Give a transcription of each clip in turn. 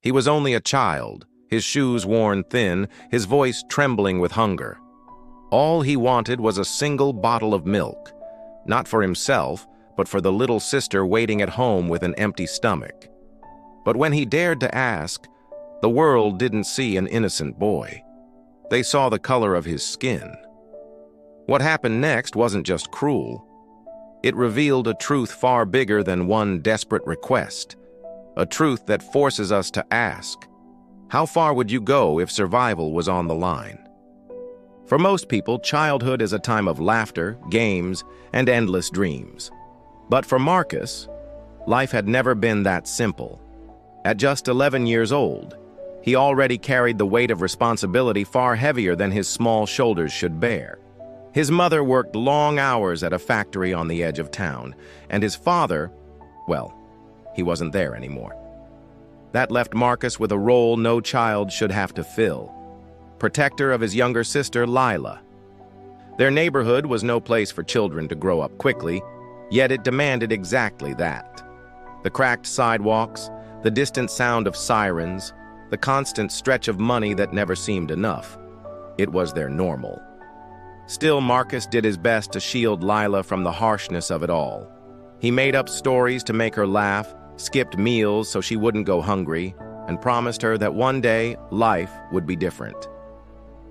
He was only a child, his shoes worn thin, his voice trembling with hunger. All he wanted was a single bottle of milk, not for himself, but for the little sister waiting at home with an empty stomach. But when he dared to ask, the world didn't see an innocent boy. They saw the color of his skin. What happened next wasn't just cruel. It revealed a truth far bigger than one desperate request, a truth that forces us to ask, how far would you go if survival was on the line? For most people, childhood is a time of laughter, games, and endless dreams. But for Marcus, life had never been that simple. At just 11 years old, he already carried the weight of responsibility far heavier than his small shoulders should bear. His mother worked long hours at a factory on the edge of town, and his father, well, he wasn't there anymore. That left Marcus with a role no child should have to fill: protector of his younger sister, Lila. Their neighborhood was no place for children to grow up quickly, yet it demanded exactly that. The cracked sidewalks, the distant sound of sirens, the constant stretch of money that never seemed enough. It was their normal. Still, Marcus did his best to shield Lila from the harshness of it all. He made up stories to make her laugh, skipped meals so she wouldn't go hungry, and promised her that one day life would be different.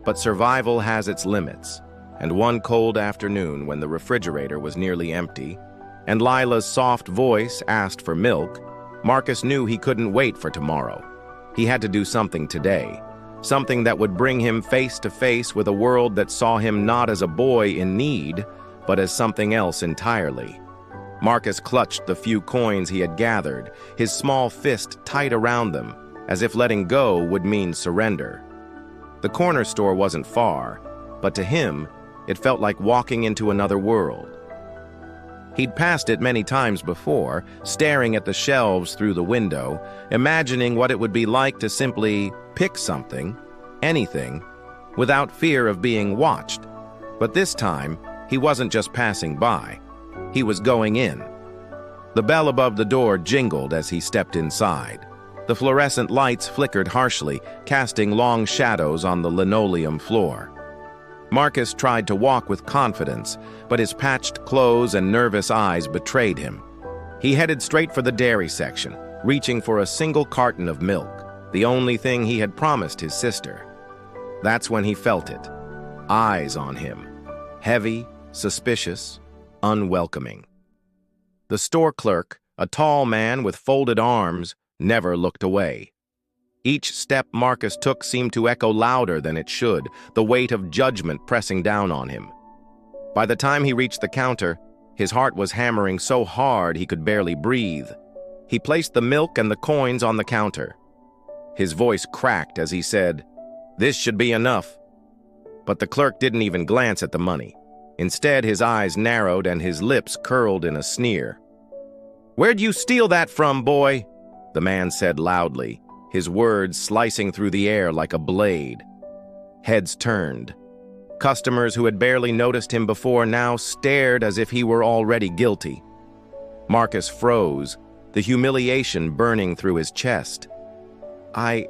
But survival has its limits, and one cold afternoon when the refrigerator was nearly empty, and Lila's soft voice asked for milk, Marcus knew he couldn't wait for tomorrow. He had to do something today, something that would bring him face to face with a world that saw him not as a boy in need, but as something else entirely. Marcus clutched the few coins he had gathered, his small fist tight around them, as if letting go would mean surrender. The corner store wasn't far, but to him, it felt like walking into another world. He'd passed it many times before, staring at the shelves through the window, imagining what it would be like to simply pick something, anything, without fear of being watched. But this time, he wasn't just passing by. He was going in. The bell above the door jingled as he stepped inside. The fluorescent lights flickered harshly, casting long shadows on the linoleum floor. Marcus tried to walk with confidence, but his patched clothes and nervous eyes betrayed him. He headed straight for the dairy section, reaching for a single carton of milk, the only thing he had promised his sister. That's when he felt it. Eyes on him. Heavy, suspicious, unwelcoming. The store clerk, a tall man with folded arms, never looked away. Each step Marcus took seemed to echo louder than it should, the weight of judgment pressing down on him. By the time he reached the counter, his heart was hammering so hard he could barely breathe. He placed the milk and the coins on the counter. His voice cracked as he said, "This should be enough." But the clerk didn't even glance at the money. Instead, his eyes narrowed and his lips curled in a sneer. "Where'd you steal that from, boy?" the man said loudly, his words slicing through the air like a blade. Heads turned. Customers who had barely noticed him before now stared as if he were already guilty. Marcus froze, the humiliation burning through his chest. I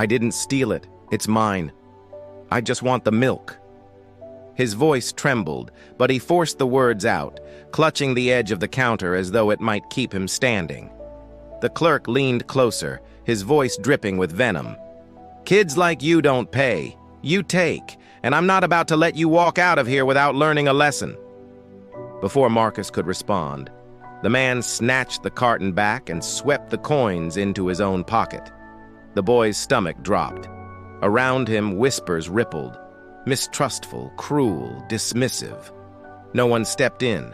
didn't steal it. It's mine. I just want the milk." His voice trembled, but he forced the words out, clutching the edge of the counter as though it might keep him standing. The clerk leaned closer, his voice dripping with venom. "Kids like you don't pay. You take, and I'm not about to let you walk out of here without learning a lesson." Before Marcus could respond, the man snatched the carton back and swept the coins into his own pocket. The boy's stomach dropped. Around him, whispers rippled. Mistrustful, cruel, dismissive. No one stepped in.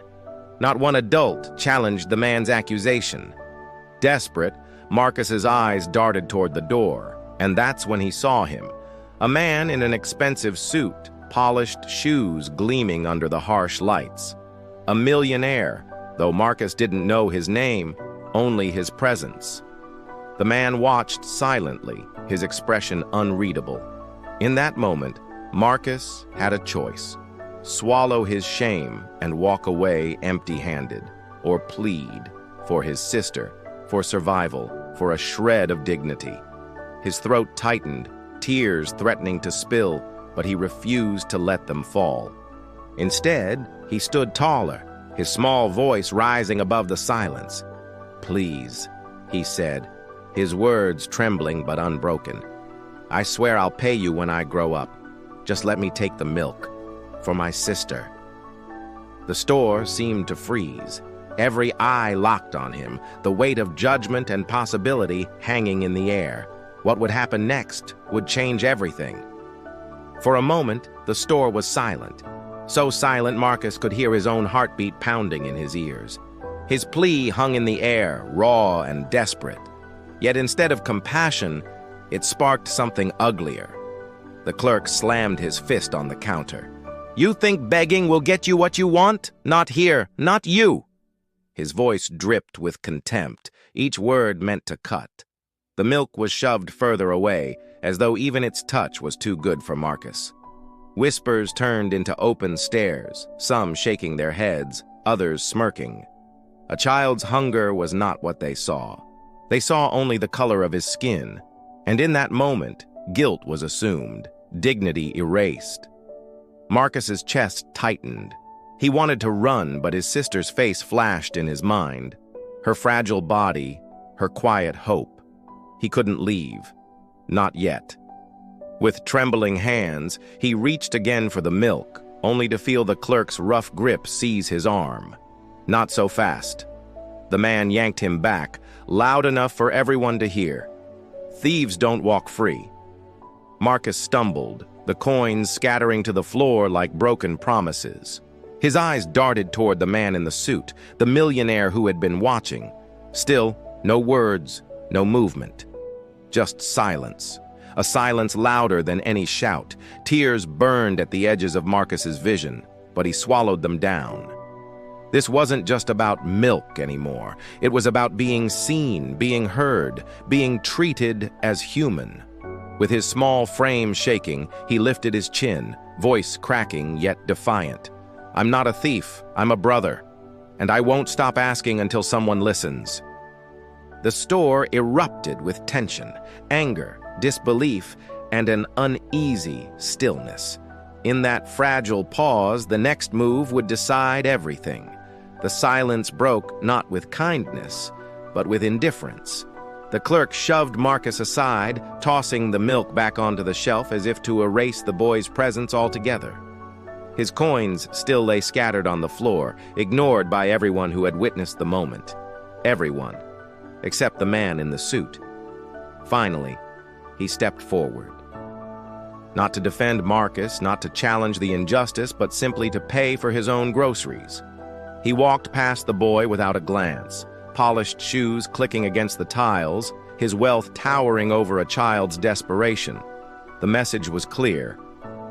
Not one adult challenged the man's accusation. Desperate, Marcus's eyes darted toward the door, and that's when he saw him. A man in an expensive suit, polished shoes gleaming under the harsh lights. A millionaire, though Marcus didn't know his name, only his presence. The man watched silently, his expression unreadable. In that moment, Marcus had a choice: swallow his shame and walk away empty-handed, or plead for his sister, for survival, for a shred of dignity. His throat tightened, tears threatening to spill, but he refused to let them fall. Instead, he stood taller, his small voice rising above the silence. "Please," he said, his words trembling but unbroken. "I swear I'll pay you when I grow up. Just let me take the milk. For my sister." The store seemed to freeze. Every eye locked on him, the weight of judgment and possibility hanging in the air. What would happen next would change everything. For a moment, the store was silent. So silent Marcus could hear his own heartbeat pounding in his ears. His plea hung in the air, raw and desperate. Yet instead of compassion, it sparked something uglier. The clerk slammed his fist on the counter. "You think begging will get you what you want? Not here, not you!" His voice dripped with contempt, each word meant to cut. The milk was shoved further away, as though even its touch was too good for Marcus. Whispers turned into open stares, some shaking their heads, others smirking. A child's hunger was not what they saw. They saw only the color of his skin, and in that moment, guilt was assumed, dignity erased. Marcus's chest tightened. He wanted to run, but his sister's face flashed in his mind. Her fragile body, her quiet hope. He couldn't leave. Not yet. With trembling hands, he reached again for the milk, only to feel the clerk's rough grip seize his arm. Not so fast. The man yanked him back, loud enough for everyone to hear. "Thieves don't walk free." Marcus stumbled, the coins scattering to the floor like broken promises. His eyes darted toward the man in the suit, the millionaire who had been watching. Still, no words, no movement. Just silence. A silence louder than any shout. Tears burned at the edges of Marcus's vision, but he swallowed them down. This wasn't just about milk anymore. It was about being seen, being heard, being treated as human. With his small frame shaking, he lifted his chin, voice cracking yet defiant. "I'm not a thief, I'm a brother, and I won't stop asking until someone listens." The store erupted with tension, anger, disbelief, and an uneasy stillness. In that fragile pause, the next move would decide everything. The silence broke not with kindness, but with indifference. The clerk shoved Marcus aside, tossing the milk back onto the shelf as if to erase the boy's presence altogether. His coins still lay scattered on the floor, ignored by everyone who had witnessed the moment. Everyone, except the man in the suit. Finally, he stepped forward. Not to defend Marcus, not to challenge the injustice, but simply to pay for his own groceries. He walked past the boy without a glance, polished shoes clicking against the tiles, his wealth towering over a child's desperation. The message was clear.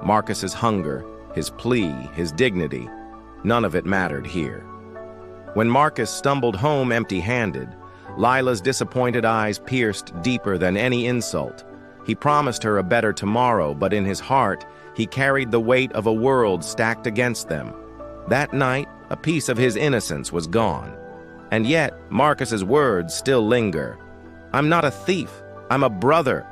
Marcus's hunger, his plea, his dignity, none of it mattered here. When Marcus stumbled home empty-handed, Lila's disappointed eyes pierced deeper than any insult. He promised her a better tomorrow, but in his heart, he carried the weight of a world stacked against them. That night, a piece of his innocence was gone. And yet, Marcus's words still linger. "I'm not a thief, I'm a brother."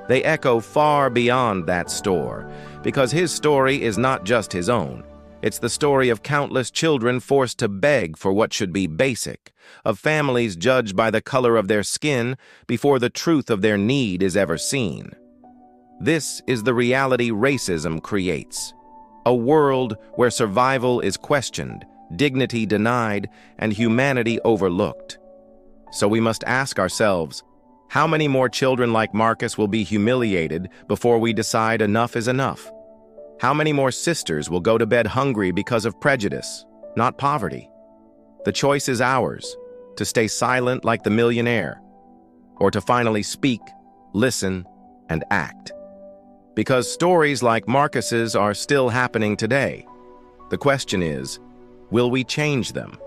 They echo far beyond that store, because his story is not just his own. It's the story of countless children forced to beg for what should be basic, of families judged by the color of their skin before the truth of their need is ever seen. This is the reality racism creates. A world where survival is questioned, dignity denied, and humanity overlooked. So we must ask ourselves, how many more children like Marcus will be humiliated before we decide enough is enough? How many more sisters will go to bed hungry because of prejudice, not poverty? The choice is ours, to stay silent like the millionaire, or to finally speak, listen, and act. Because stories like Marcus's are still happening today. The question is, will we change them?